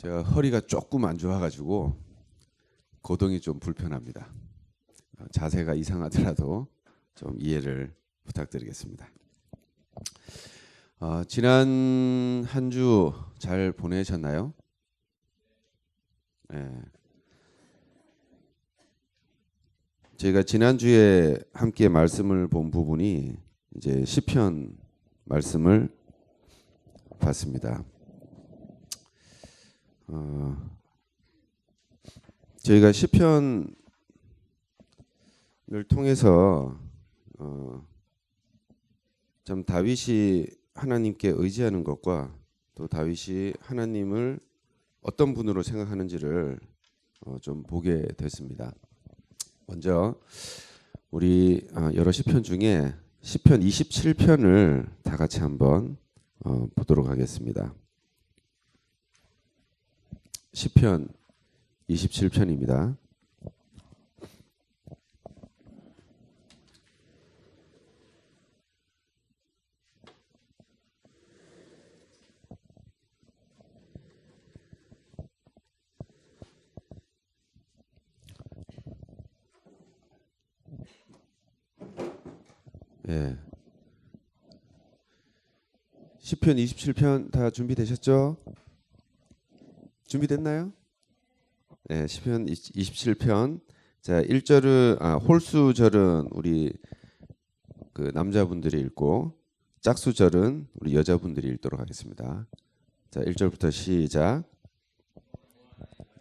제가 허리가 조금 안 좋아가지고 거동이 좀 불편합니다. 자세가 이상하더라도 좀 이해를 부탁드리겠습니다. 지난 한 주 잘 보내셨나요? 네. 제가 지난주에 함께 말씀을 본 부분이 이제 시편 말씀을 봤습니다. 저희가 시편을 통해서 참 다윗이 하나님께 의지하는 것과 또 다윗이 하나님을 어떤 분으로 생각하는지를 좀 보게 됐습니다. 먼저 우리 여러 시편 중에 시편 27편을 다 같이 한번 보도록 하겠습니다. 시편 27편입니다. 예. 시편 27편 다 준비되셨죠? 준비됐나요? 네, 시편 27편. 자, 1절은 홀수절은 우리 그 남자분들이 읽고 짝수절은 우리 여자분들이 읽도록 하겠습니다. 자, 1절부터 시작.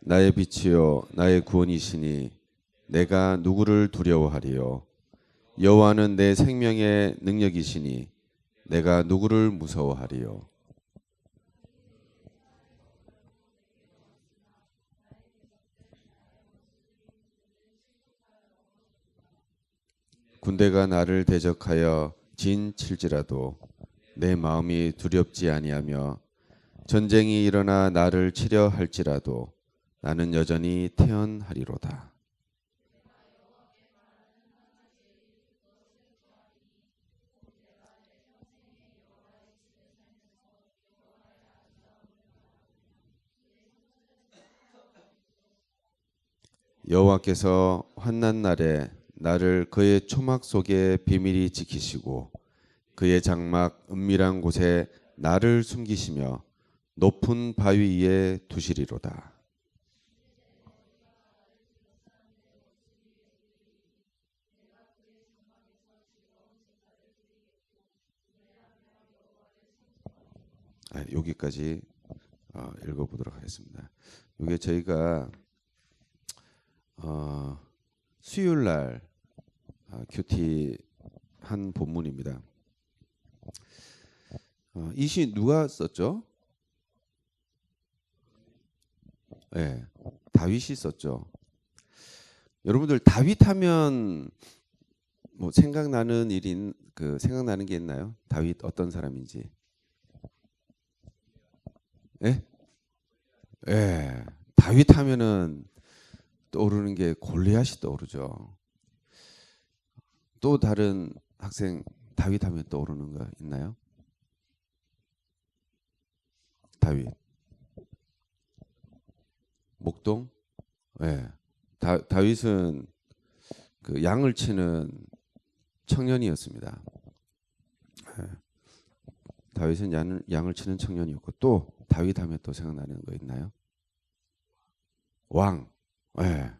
나의 빛이요 나의 구원이시니 내가 누구를 두려워하리요. 여호와는 내 생명의 능력이시니 내가 누구를 무서워하리요. 군대가 나를 대적하여 진 칠지라도 내 마음이 두렵지 아니하며 전쟁이 일어나 나를 치려 할지라도 나는 여전히 태연하리로다. 여호와께서 환난 날에 나를 그의 초막 속에 비밀히 지키시고 그의 장막 은밀한 곳에 나를 숨기시며 높은 바위 위에 두시리로다. 여기까지 읽어보도록 하겠습니다. 이게 저희가 수요일 날 큐티 한 본문입니다. 이 시 누가 썼죠? 네, 다윗이 썼죠. 여러분들 다윗 하면 뭐 생각나는 생각나는 게 있나요? 다윗 어떤 사람인지? 예? 예. 다윗 하면은 떠오르는 게 골리앗이 떠오르죠. 또 다른 학생 다윗 하면 떠오르는 거 있나요? 다윗. 목동? 예. 다윗은 그 양을 치는 청년이었습니다. 예. 다윗은 양을 치는 청년이었고 또 다윗 하면 또 생각나는 거 있나요? 왕. 예.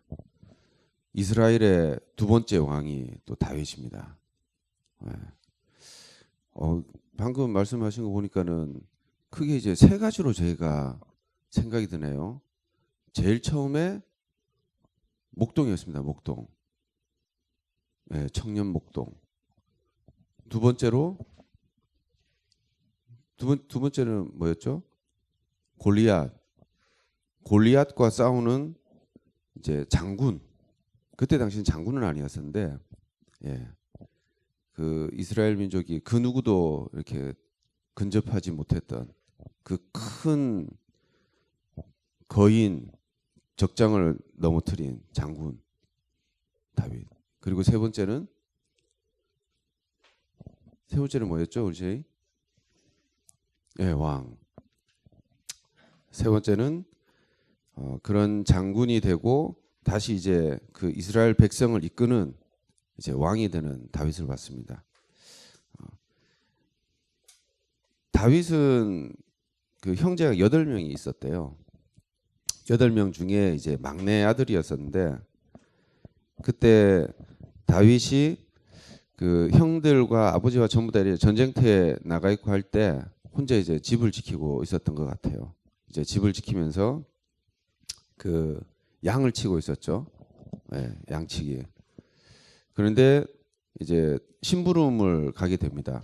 이스라엘의 두 번째 왕이 또 다윗입니다. 예. 방금 말씀하신 거 보니까는 크게 이제 세 가지로 저희가 생각이 드네요. 제일 처음에 목동이었습니다. 목동. 예, 청년 목동. 두 번째는 뭐였죠? 골리앗과 싸우는 이제 장군. 그때 당시는 장군은 아니었었는데, 예, 그 이스라엘 민족이 그 누구도 이렇게 근접하지 못했던 그 큰 거인 적장을 넘어뜨린 장군 다윗. 그리고 세 번째는 뭐였죠, 우리 저희? 예, 왕. 세 번째는 그런 장군이 되고 다시 이제 그 이스라엘 백성을 이끄는 이제 왕이 되는 다윗을 봤습니다. 다윗은 그 형제가 8명이 있었대요. 8명 중에 이제 막내 아들이었었는데 그때 다윗이 그 형들과 아버지와 전부 다 전쟁터에 나가 있고 할 때 혼자 이제 집을 지키고 있었던 것 같아요. 이제 집을 지키면서 그 양을 치고 있었죠. 네, 양치기. 그런데 이제 심부름을 가게 됩니다.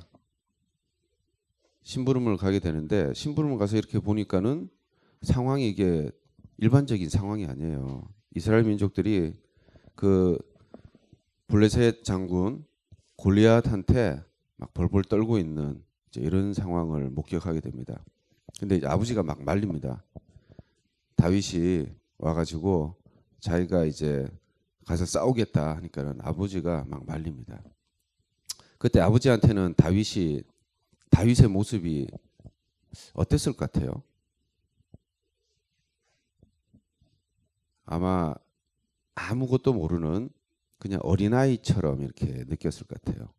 심부름을 가게 되는데 심부름을 가서 이렇게 보니까는 상황이 이게 일반적인 상황이 아니에요. 이스라엘 민족들이 그 블레셋 장군 골리앗한테 막 벌벌 떨고 있는 이제 이런 상황을 목격하게 됩니다. 근데 이제 아버지가 막 말립니다. 다윗이 와가지고 자기가 이제 가서 싸우겠다 하니까는 아버지가 막 말립니다. 그때 아버지한테는 다윗의 모습이 어땠을 것 같아요? 아마 아무것도 모르는 그냥 어린아이처럼 이렇게 느꼈을 것 같아요.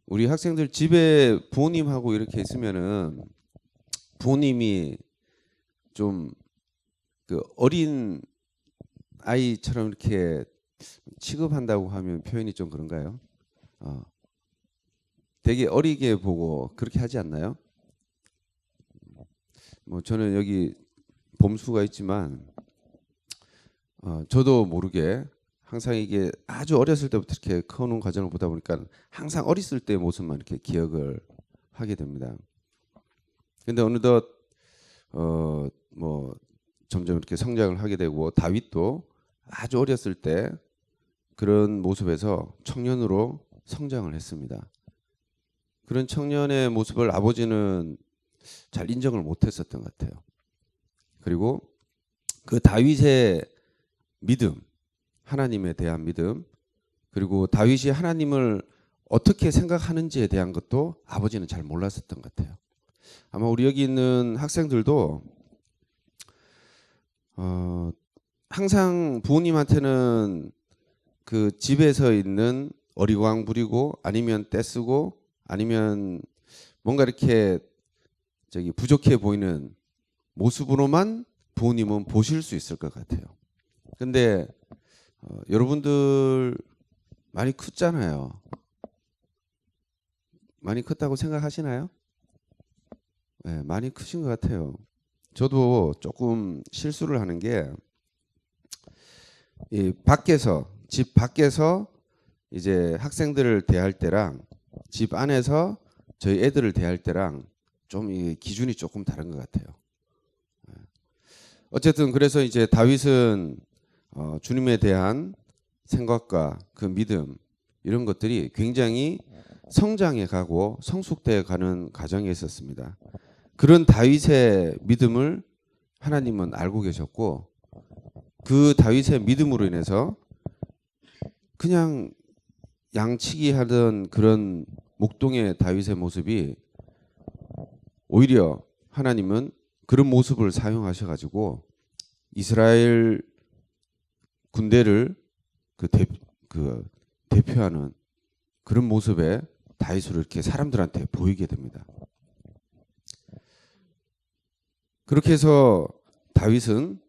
우리 학생들 집에 부모님하고 이렇게 있으면은 부모님이 좀 그 어린 아이처럼 이렇게 취급한다고 하면 표현이 좀 그런가요? 되게 어리게 보고 그렇게 하지 않나요? 뭐 저는 여기 봄수가 있지만 저도 모르게 항상 이게 아주 어렸을 때부터 이렇게 커오는 과정을 보다 보니까 항상 어렸을 때의 모습만 이렇게 기억을 하게 됩니다. 근데 어느덧 뭐 점점 이렇게 성장을 하게 되고 다윗도 아주 어렸을 때 그런 모습에서 청년으로 성장을 했습니다. 그런 청년의 모습을 아버지는 잘 인정을 못했었던 것 같아요. 그리고 그 다윗의 믿음, 하나님에 대한 믿음, 그리고 다윗이 하나님을 어떻게 생각하는지에 대한 것도 아버지는 잘 몰랐었던 것 같아요. 아마 우리 여기 있는 학생들도 항상 부모님한테는 그 집에서 있는 어리광 부리고 아니면 떼쓰고 아니면 뭔가 이렇게 부족해 보이는 모습으로만 부모님은 보실 수 있을 것 같아요. 근데 여러분들 많이 컸잖아요. 많이 컸다고 생각하시나요? 네, 많이 크신 것 같아요. 저도 조금 실수를 하는 게 이 집 밖에서 이제 학생들을 대할 때랑 집 안에서 저희 애들을 대할 때랑 좀 이 기준이 조금 다른 것 같아요. 어쨌든 그래서 이제 다윗은 주님에 대한 생각과 그 믿음 이런 것들이 굉장히 성장해 가고 성숙돼 가는 과정에 있었습니다. 그런 다윗의 믿음을 하나님은 알고 계셨고 그 다윗의 믿음으로 인해서 그냥 양치기 하던 그런 목동의 다윗의 모습이 오히려 하나님은 그런 모습을 사용하셔가지고 이스라엘 군대를 대표하는 그런 모습에 다윗으로 이렇게 사람들한테 보이게 됩니다. 그렇게 해서 다윗은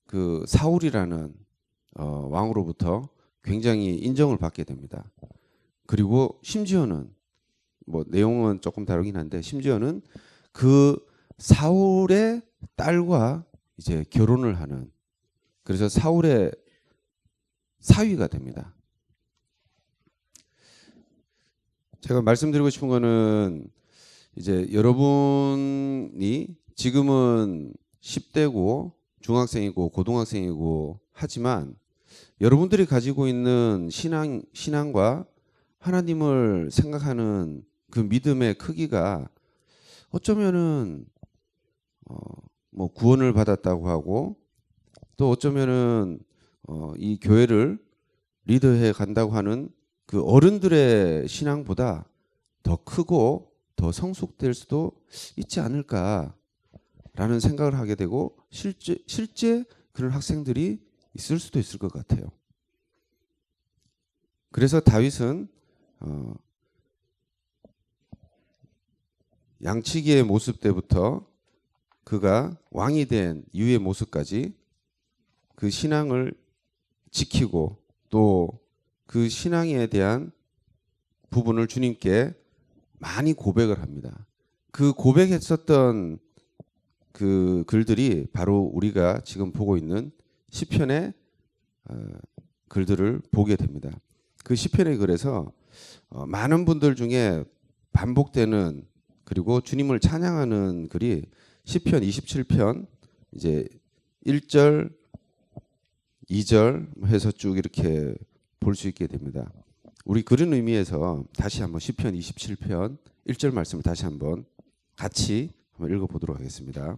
그 사울이라는 왕으로부터 굉장히 인정을 받게 됩니다. 그리고 심지어는 뭐 내용은 조금 다르긴 한데 심지어는 그 사울의 딸과 이제 결혼을 하는 그래서 사울의 사위가 됩니다. 제가 말씀드리고 싶은 거는 이제 여러분이 지금은 10대고 중학생이고 고등학생이고 하지만 여러분들이 가지고 있는 신앙과 하나님을 생각하는 그 믿음의 크기가 어쩌면은 뭐 구원을 받았다고 하고 또 어쩌면은 이 교회를 리더해 간다고 하는 그 어른들의 신앙보다 더 크고 더 성숙될 수도 있지 않을까 라는 생각을 하게 되고 실제 그런 학생들이 있을 수도 있을 것 같아요. 그래서 다윗은 양치기의 모습 때부터 그가 왕이 된 이후의 모습까지 그 신앙을 지키고 또 그 신앙에 대한 부분을 주님께 많이 고백을 합니다. 그 고백했었던 그 글들이 바로 우리가 지금 보고 있는 시편의 글들을 보게 됩니다. 그 시편의 글에서 많은 분들 중에 반복되는 그리고 주님을 찬양하는 글이 시편 27편 이제 1절, 2절 해서 쭉 이렇게 볼 수 있게 됩니다. 우리 그런 의미에서 다시 한번 시편 27편 1절 말씀을 다시 한번 같이 한번 읽어보도록 하겠습니다.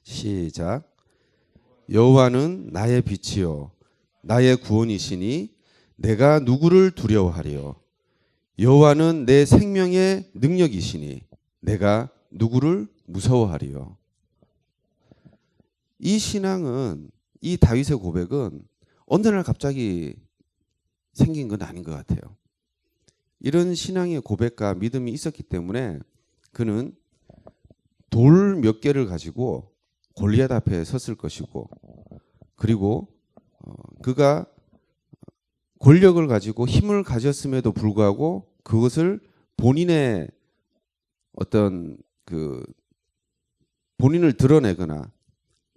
시작. 여호와는 나의 빛이요 나의 구원이시니 내가 누구를 두려워하리요. 여호와는 내 생명의 능력이시니 내가 누구를 무서워하리요. 이 신앙은 이 다윗의 고백은 어느 날 갑자기 생긴 건 아닌 것 같아요. 이런 신앙의 고백과 믿음이 있었기 때문에 그는 돌 몇 개를 가지고 골리앗 앞에 섰을 것이고 그리고 그가 권력을 가지고 힘을 가졌음에도 불구하고 그것을 본인의 어떤 그 본인을 드러내거나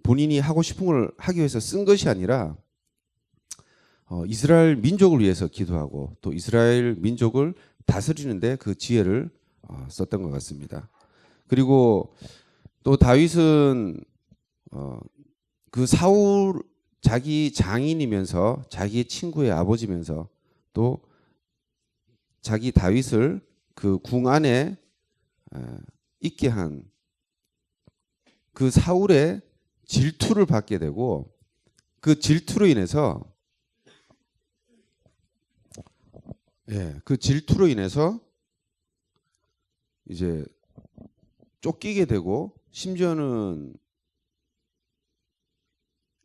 본인이 하고 싶은 걸 하기 위해서 쓴 것이 아니라 이스라엘 민족을 위해서 기도하고 또 이스라엘 민족을 다스리는데 그 지혜를 썼던 것 같습니다. 그리고 또 다윗은 그 사울 자기 장인이면서 자기 친구의 아버지면서 또 자기 다윗을 그 궁 안에 있게 한 그 사울의 질투를 받게 되고 그 질투로 인해서 이제 쫓기게 되고 심지어는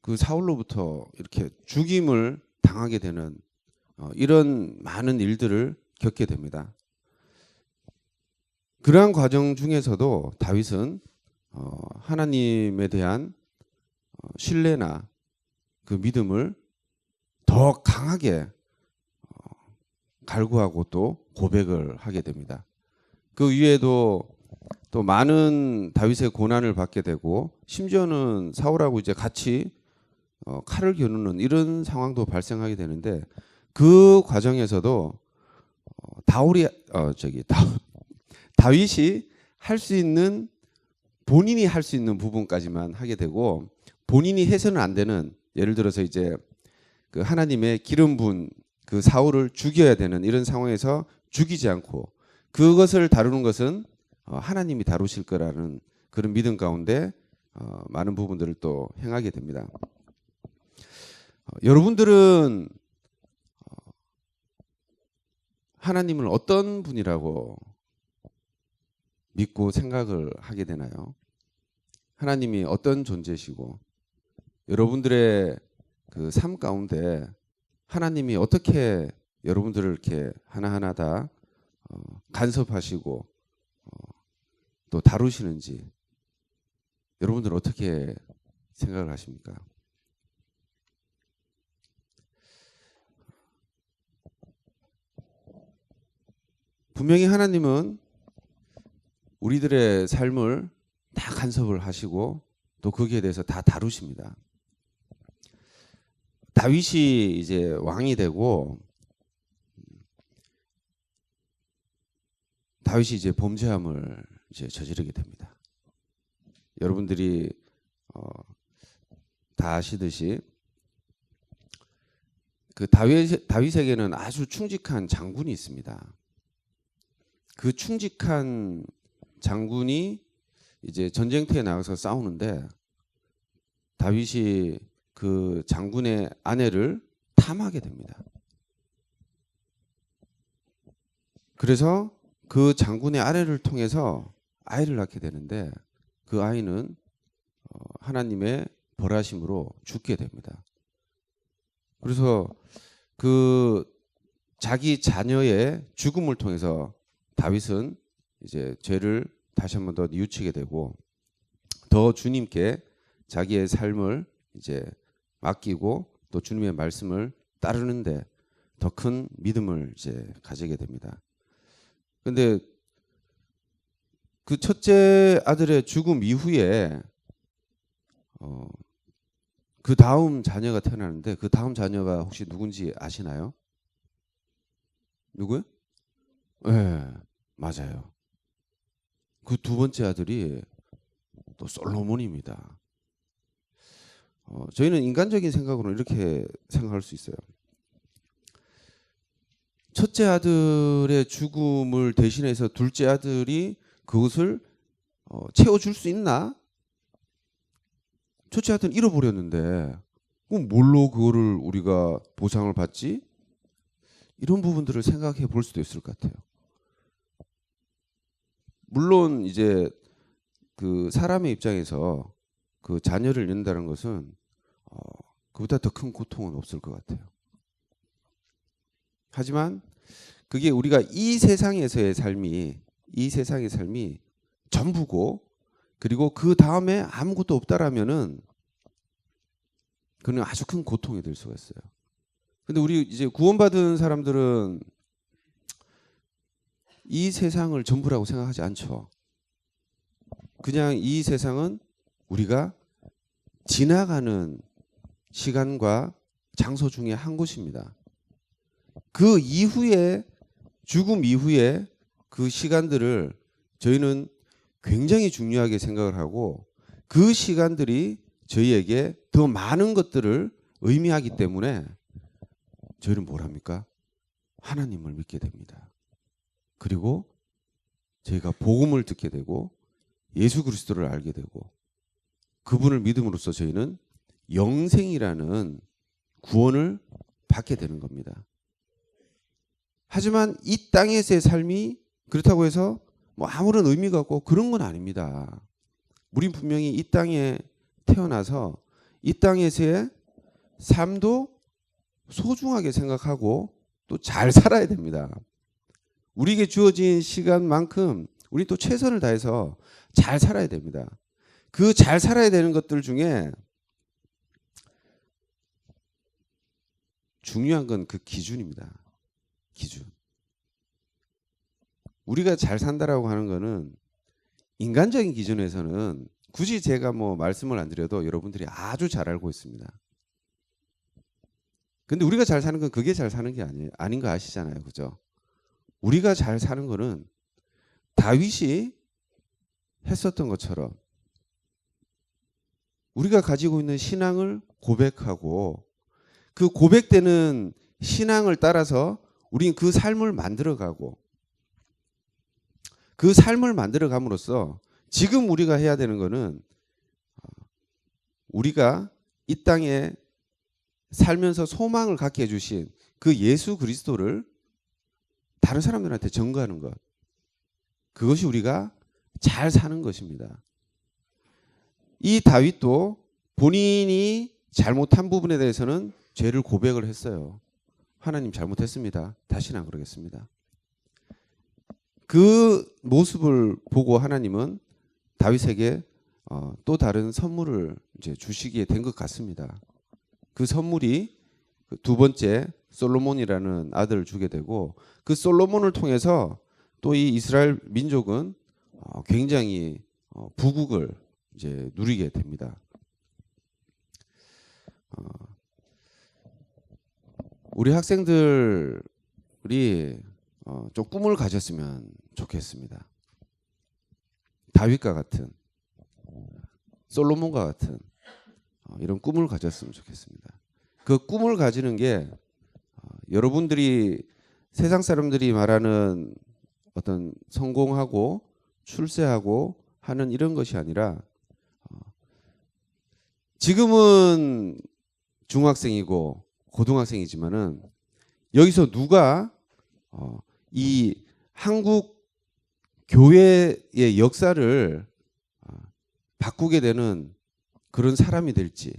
그 사울로부터 이렇게 죽임을 당하게 되는 이런 많은 일들을 겪게 됩니다. 그러한 과정 중에서도 다윗은 하나님에 대한 신뢰나 그 믿음을 더 강하게 갈구하고 또 고백을 하게 됩니다. 그 위에도 또 많은 다윗의 고난을 받게 되고 심지어는 사울하고 이제 같이 칼을 겨누는 이런 상황도 발생하게 되는데 그 과정에서도 다윗이 할 수 있는 본인이 할 수 있는 부분까지만 하게 되고 본인이 해서는 안 되는 예를 들어서 이제 그 하나님의 기름 부은 그 사울을 죽여야 되는 이런 상황에서 죽이지 않고 그것을 다루는 것은 하나님이 다루실 거라는 그런 믿음 가운데 많은 부분들을 또 행하게 됩니다. 여러분들은 하나님을 어떤 분이라고 믿고 생각을 하게 되나요? 하나님이 어떤 존재시고 여러분들의 그 삶 가운데 하나님이 어떻게 여러분들을 이렇게 하나하나 다 간섭하시고 또 다루시는지 여러분들은 어떻게 생각을 하십니까? 분명히 하나님은 우리들의 삶을 다 간섭을 하시고 또 거기에 대해서 다 다루십니다. 다윗이 이제 왕이 되고 다윗이 이제 범죄함을 이제 저지르게 됩니다. 여러분들이 다 아시듯이 그 다윗에게는 아주 충직한 장군이 있습니다. 그 충직한 장군이 이제 전쟁터에 나가서 싸우는데 다윗이 그 장군의 아내를 탐하게 됩니다. 그래서 그 장군의 아내를 통해서 아이를 낳게 되는데 그 아이는 하나님의 벌하심으로 죽게 됩니다. 그래서 그 자기 자녀의 죽음을 통해서 다윗은 이제 죄를 다시 한 번 더 뉘우치게 되고 더 주님께 자기의 삶을 이제 맡기고 또 주님의 말씀을 따르는데 더 큰 믿음을 이제 가지게 됩니다. 근데 그 첫째 아들의 죽음 이후에 그 다음 자녀가 태어나는데 그 다음 자녀가 혹시 누군지 아시나요? 누구요? 네, 맞아요. 그 두 번째 아들이 또 솔로몬입니다. 저희는 인간적인 생각으로 이렇게 생각할 수 있어요. 첫째 아들의 죽음을 대신해서 둘째 아들이 그것을 채워줄 수 있나? 첫째 아들은 잃어버렸는데 그럼 뭘로 그거를 우리가 보상을 받지? 이런 부분들을 생각해 볼 수도 있을 것 같아요. 물론 이제 그 사람의 입장에서 그 자녀를 잃는다는 것은 그보다 더 큰 고통은 없을 것 같아요. 하지만 그게 우리가 이 세상의 삶이 전부고 그리고 그 다음에 아무것도 없다라면은 그는 아주 큰 고통이 될 수가 있어요. 근데 우리 이제 구원받은 사람들은 이 세상을 전부라고 생각하지 않죠. 그냥 이 세상은 우리가 지나가는 시간과 장소 중에 한 곳입니다. 그 이후에 죽음 이후에 그 시간들을 저희는 굉장히 중요하게 생각을 하고 그 시간들이 저희에게 더 많은 것들을 의미하기 때문에 저희는 뭘 합니까? 하나님을 믿게 됩니다. 그리고 저희가 복음을 듣게 되고 예수 그리스도를 알게 되고 그분을 믿음으로써 저희는 영생이라는 구원을 받게 되는 겁니다. 하지만 이 땅에서의 삶이 그렇다고 해서 뭐 아무런 의미가 없고 그런 건 아닙니다. 우린 분명히 이 땅에 태어나서 이 땅에서의 삶도 소중하게 생각하고 또 잘 살아야 됩니다. 우리에게 주어진 시간만큼 우리 또 최선을 다해서 잘 살아야 됩니다. 그 잘 살아야 되는 것들 중에 중요한 건 그 기준입니다. 기준. 우리가 잘 산다라고 하는 거는 인간적인 기준에서는 굳이 제가 뭐 말씀을 안 드려도 여러분들이 아주 잘 알고 있습니다. 근데 우리가 잘 사는 건 그게 잘 사는 게 아닌 거 아시잖아요. 그죠? 우리가 잘 사는 거는 다윗이 했었던 것처럼 우리가 가지고 있는 신앙을 고백하고 그 고백되는 신앙을 따라서 우리는 그 삶을 만들어가고 그 삶을 만들어감으로써 지금 우리가 해야 되는 거는 우리가 이 땅에 살면서 소망을 갖게 해주신 그 예수 그리스도를 다른 사람들한테 전가하는 것. 그것이 우리가 잘 사는 것입니다. 이 다윗도 본인이 잘못한 부분에 대해서는 죄를 고백을 했어요. 하나님 잘못했습니다. 다시는 안 그러겠습니다. 그 모습을 보고 하나님은 다윗에게 또 다른 선물을 이제 주시게 된 것 같습니다. 그 선물이 두 번째 솔로몬이라는 아들을 주게 되고 그 솔로몬을 통해서 또 이 이스라엘 민족은 굉장히 부국을 이제 누리게 됩니다. 우리 학생들이 좀 꿈을 가졌으면 좋겠습니다. 다윗과 같은 솔로몬과 같은 이런 꿈을 가졌으면 좋겠습니다. 그 꿈을 가지는 게 여러분들이 세상 사람들이 말하는 어떤 성공하고 출세하고 하는 이런 것이 아니라 지금은 중학생이고 고등학생이지만은 여기서 누가 이 한국 교회의 역사를 바꾸게 되는 그런 사람이 될지,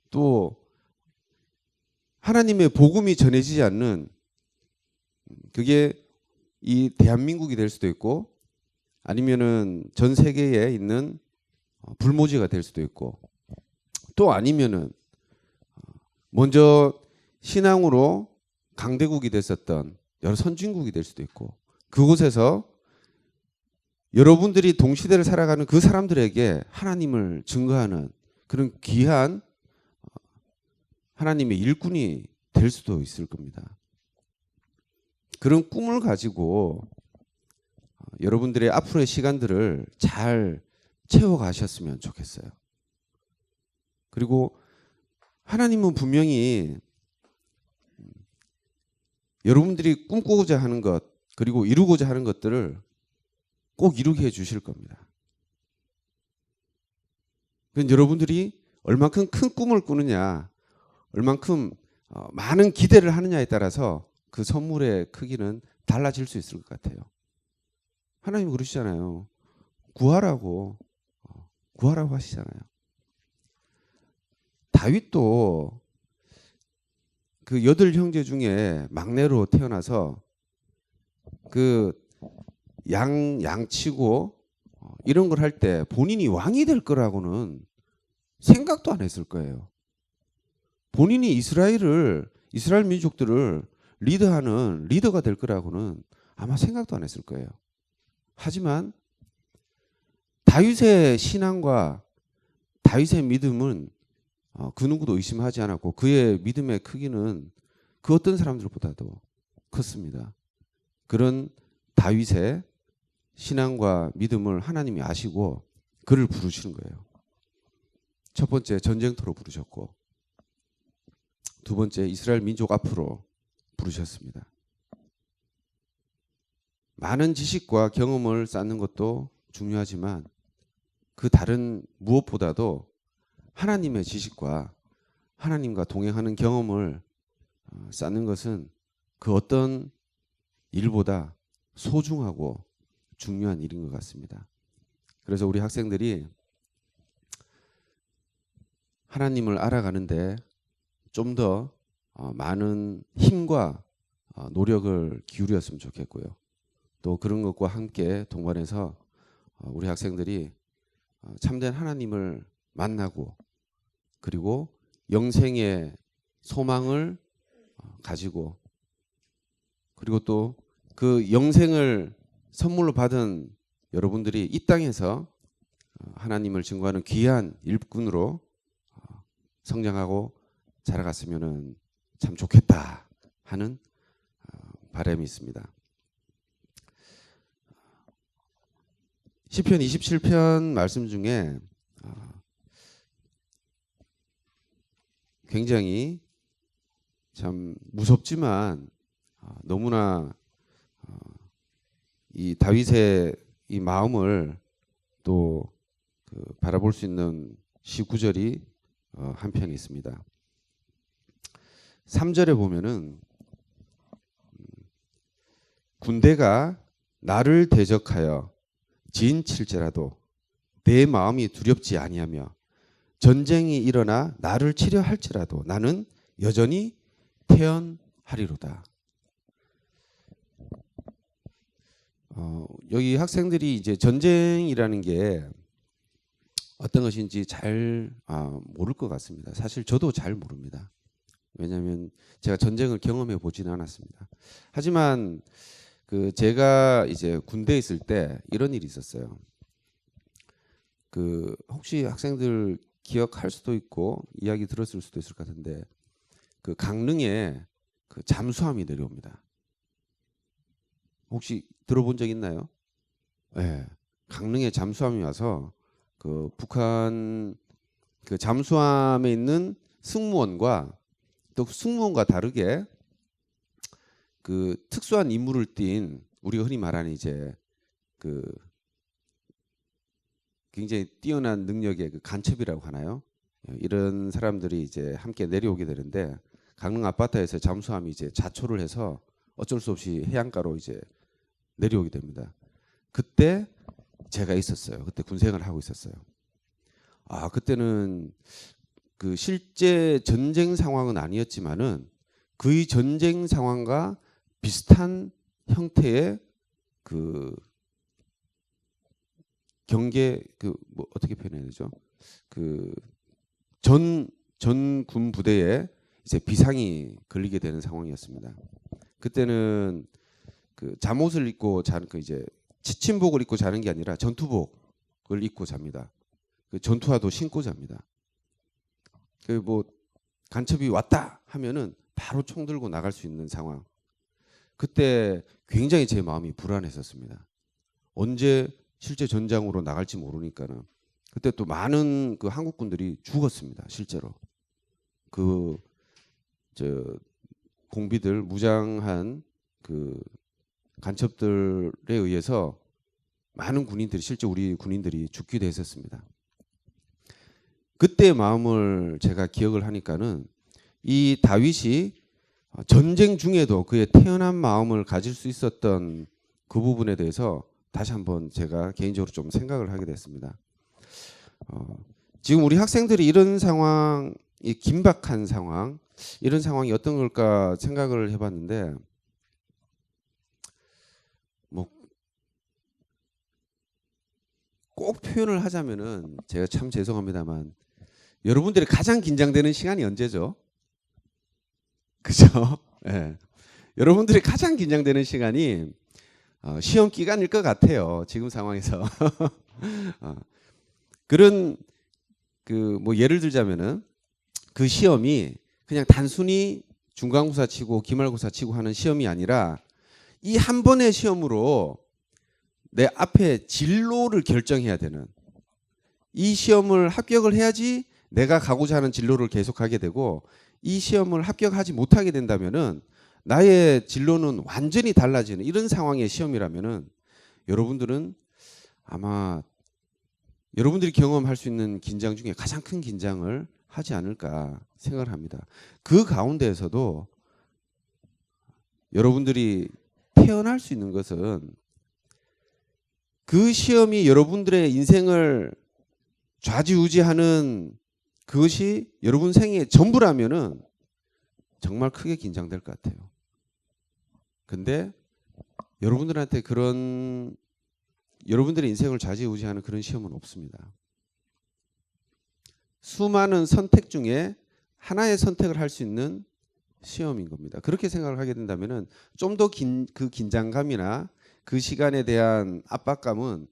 또 하나님의 복음이 전해지지 않는, 그게 이 대한민국이 될 수도 있고 아니면은 전 세계에 있는 불모지가 될 수도 있고, 또 아니면은 먼저 신앙으로 강대국이 됐었던 여러 선진국이 될 수도 있고, 그곳에서 여러분들이 동시대를 살아가는 그 사람들에게 하나님을 증거하는 그런 귀한 하나님의 일꾼이 될 수도 있을 겁니다. 그런 꿈을 가지고 여러분들의 앞으로의 시간들을 잘 채워가셨으면 좋겠어요. 그리고 하나님은 분명히 여러분들이 꿈꾸고자 하는 것, 그리고 이루고자 하는 것들을 꼭 이루게 해주실 겁니다. 그건 여러분들이 얼만큼 큰 꿈을 꾸느냐, 얼만큼 많은 기대를 하느냐에 따라서 그 선물의 크기는 달라질 수 있을 것 같아요. 하나님 그러시잖아요. 구하라고 하시잖아요. 다윗도 그 8형제 중에 막내로 태어나서 그 양치고 이런 걸 할 때 본인이 왕이 될 거라고는 생각도 안 했을 거예요. 본인이 이스라엘 민족들을 리드하는 리더가 될 거라고는 아마 생각도 안 했을 거예요. 하지만 다윗의 신앙과 다윗의 믿음은 그 누구도 의심하지 않았고, 그의 믿음의 크기는 그 어떤 사람들보다도 컸습니다. 그런 다윗의 신앙과 믿음을 하나님이 아시고 그를 부르시는 거예요. 첫 번째 전쟁터로 부르셨고, 두 번째 이스라엘 민족 앞으로 부르셨습니다. 많은 지식과 경험을 쌓는 것도 중요하지만 그 다른 무엇보다도 하나님의 지식과 하나님과 동행하는 경험을 쌓는 것은 그 어떤 일보다 소중하고 중요한 일인 것 같습니다. 그래서 우리 학생들이 하나님을 알아가는데 좀 더 많은 힘과 노력을 기울였으면 좋겠고요. 또 그런 것과 함께 동반해서 우리 학생들이 참된 하나님을 만나고, 그리고 영생의 소망을 가지고, 그리고 또 그 영생을 선물로 받은 여러분들이 이 땅에서 하나님을 증거하는 귀한 일꾼으로 성장하고 자라갔으면 참 좋겠다 하는 바람이 있습니다. 시편 27편 말씀 중에 굉장히 참 무섭지만 너무나 이 다윗의 이 마음을 또 바라볼 수 있는 시구절이 한 편이 있습니다. 3절에 보면은 군대가 나를 대적하여 진칠지라도 내 마음이 두렵지 아니하며 전쟁이 일어나 나를 치려 할지라도 나는 여전히 태연하리로다. 여기 학생들이 이제 전쟁이라는 게 어떤 것인지 잘 모를 것 같습니다. 사실 저도 잘 모릅니다. 왜냐하면 제가 전쟁을 경험해 보지는 않았습니다. 하지만 제가 이제 군대에 있을 때 이런 일이 있었어요. 혹시 학생들 기억할 수도 있고 이야기 들었을 수도 있을 것 같은데, 강릉에 잠수함이 내려옵니다. 혹시 들어본 적 있나요? 네. 강릉에 잠수함이 와서 북한 잠수함에 있는 승무원과 또 승무원과 다르게 특수한 임무를 띈, 우리가 흔히 말하는 이제 굉장히 뛰어난 능력의 간첩이라고 하나요? 이런 사람들이 이제 함께 내려오게 되는데, 강릉 앞바다에서 잠수함이 이제 자초를 해서 어쩔 수 없이 해안가로 이제 내려오게 됩니다. 그때 제가 있었어요. 그때 군생활을 하고 있었어요. 그때는 그 실제 전쟁 상황은 아니었지만은 그 전쟁 상황과 비슷한 형태의 그 경계 그 뭐 어떻게 표현해야 되죠? 그 전군 부대에 이제 비상이 걸리게 되는 상황이었습니다. 그때는 그 잠옷을 입고 자는 그 이제 지침복을 입고 자는 게 아니라 전투복을 입고 잡니다. 그 전투화도 신고 잡니다. 그 뭐 간첩이 왔다 하면은 바로 총 들고 나갈 수 있는 상황. 그때 굉장히 제 마음이 불안했었습니다. 언제 실제 전장으로 나갈지 모르니까는. 그때 또 많은 그 한국군들이 죽었습니다. 실제로. 그 저 공비들 무장한 그 간첩들에 의해서 많은 군인들이 실제 우리 군인들이 죽기도 했었습니다. 그때 마음을 제가 기억을 하니까는 이 다윗이 전쟁 중에도 그의 태어난 마음을 가질 수 있었던 그 부분에 대해서 다시 한번 제가 개인적으로 좀 생각을 하게 됐습니다. 지금 우리 학생들이 이런 상황, 이 긴박한 상황, 이런 상황이 어떤 걸까 생각을 해봤는데, 뭐 꼭 표현을 하자면은 제가 참 죄송합니다만 여러분들이 가장 긴장되는 시간이 언제죠? 그죠? 네. 여러분들이 가장 긴장되는 시간이 시험 기간일 것 같아요. 지금 상황에서. 그런 그 뭐 예를 들자면은 그 시험이 그냥 단순히 중간고사 치고 기말고사 치고 하는 시험이 아니라 이 한 번의 시험으로 내 앞에 진로를 결정해야 되는, 이 시험을 합격을 해야지 내가 가고자 하는 진로를 계속하게 되고, 이 시험을 합격하지 못하게 된다면은 나의 진로는 완전히 달라지는 이런 상황의 시험이라면은 여러분들은 아마 여러분들이 경험할 수 있는 긴장 중에 가장 큰 긴장을 하지 않을까 생각을 합니다. 그 가운데에서도 여러분들이 태어날 수 있는 것은 그 시험이 여러분들의 인생을 좌지우지하는 그것이 여러분 생의 전부라면은 정말 크게 긴장될 것 같아요. 근데 여러분들한테 그런 여러분들의 인생을 좌지우지하는 그런 시험은 없습니다. 수많은 선택 중에 하나의 선택을 할 수 있는 시험인 겁니다. 그렇게 생각을 하게 된다면은 좀 더 그 긴장감이나 그 시간에 대한 압박감은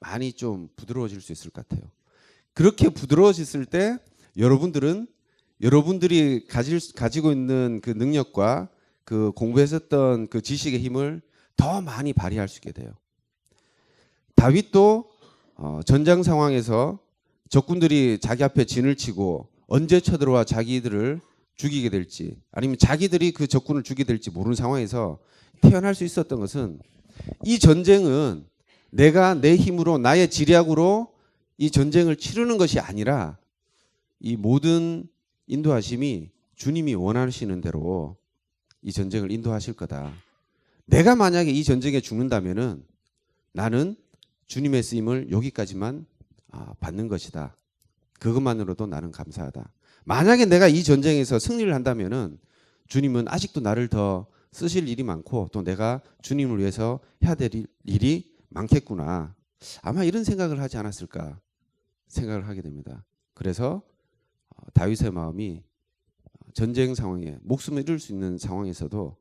많이 좀 부드러워질 수 있을 것 같아요. 그렇게 부드러워졌을 때 여러분들은 여러분들이 가지고 있는 그 능력과 그 공부했었던 그 지식의 힘을 더 많이 발휘할 수 있게 돼요. 다윗도 전장 상황에서 적군들이 자기 앞에 진을 치고 언제 쳐들어와 자기들을 죽이게 될지, 아니면 자기들이 그 적군을 죽이게 될지 모르는 상황에서 태어날 수 있었던 것은, 이 전쟁은 내가 내 힘으로 나의 지략으로 이 전쟁을 치르는 것이 아니라 이 모든 인도하심이 주님이 원하시는 대로 이 전쟁을 인도하실 거다. 내가 만약에 이 전쟁에 죽는다면은 나는 주님의 쓰임을 여기까지만 받는 것이다. 그것만으로도 나는 감사하다. 만약에 내가 이 전쟁에서 승리를 한다면은 주님은 아직도 나를 더 쓰실 일이 많고 또 내가 주님을 위해서 해야 될 일이 많겠구나. 아마 이런 생각을 하지 않았을까 생각을 하게 됩니다. 그래서 다윗의 마음이 전쟁 상황에 목숨을 잃을 수 있는 상황에서도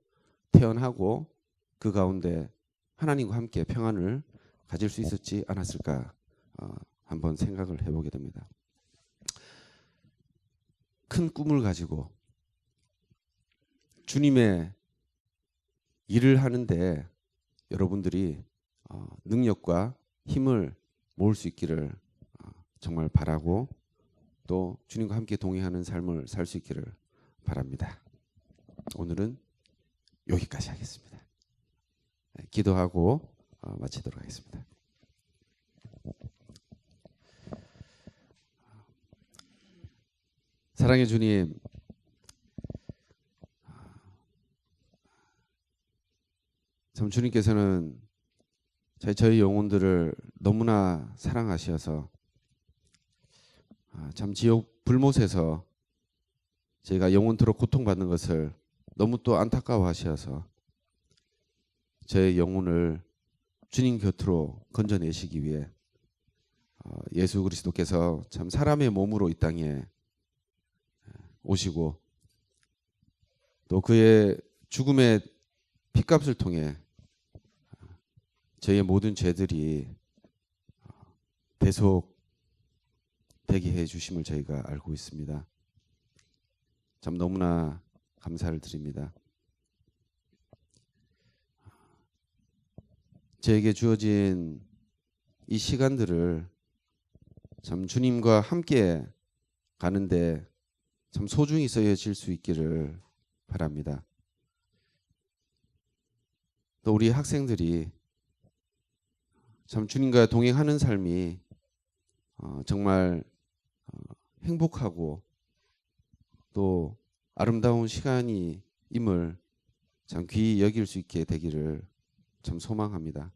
태어나고 그 가운데 하나님과 함께 평안을 가질 수 있었지 않았을까 한번 생각을 해보게 됩니다. 큰 꿈을 가지고 주님의 일을 하는데 여러분들이 능력과 힘을 모을 수 있기를 정말 바라고, 또 주님과 함께 동행하는 삶을 살 수 있기를 바랍니다. 오늘은 여기까지 하겠습니다. 기도하고 마치도록 하겠습니다. 사랑의 주님, 참 주님께서는 저희 영혼들을 너무나 사랑하셔서 참 지옥 불못에서 저희가 영원토록 고통받는 것을 너무 또 안타까워하셔서 저의 영혼을 주님 곁으로 건져내시기 위해 예수 그리스도께서 참 사람의 몸으로 이 땅에 오시고 또 그의 죽음의 피값을 통해 저희의 모든 죄들이 대속되게 해 주심을 저희가 알고 있습니다. 참 너무나 감사를 드립니다. 저에게 주어진 이 시간들을 참 주님과 함께 가는데 참 소중히 쓰여질 수 있기를 바랍니다. 또 우리 학생들이 참 주님과 동행하는 삶이 정말 행복하고 또 아름다운 시간이 임을 참 귀히 여길 수 있게 되기를 참 소망합니다.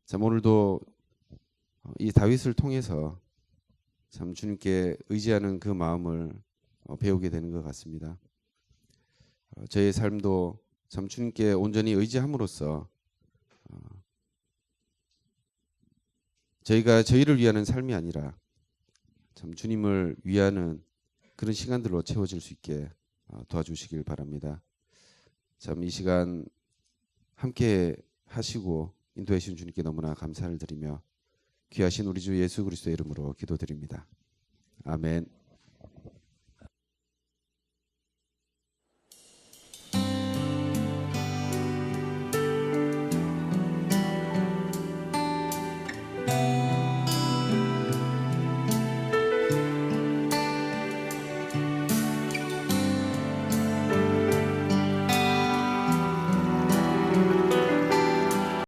참 오늘도 이 다윗을 통해서 참 주님께 의지하는 그 마음을 배우게 되는 것 같습니다. 저의 삶도 참 주님께 온전히 의지함으로써 저희가 저희를 위하는 삶이 아니라 참 주님을 위하는 그런 시간들로 채워질 수 있게 도와주시길 바랍니다. 참 이 시간 함께 하시고 인도해 주신 주님께 너무나 감사를 드리며 귀하신 우리 주 예수 그리스도의 이름으로 기도드립니다. 아멘.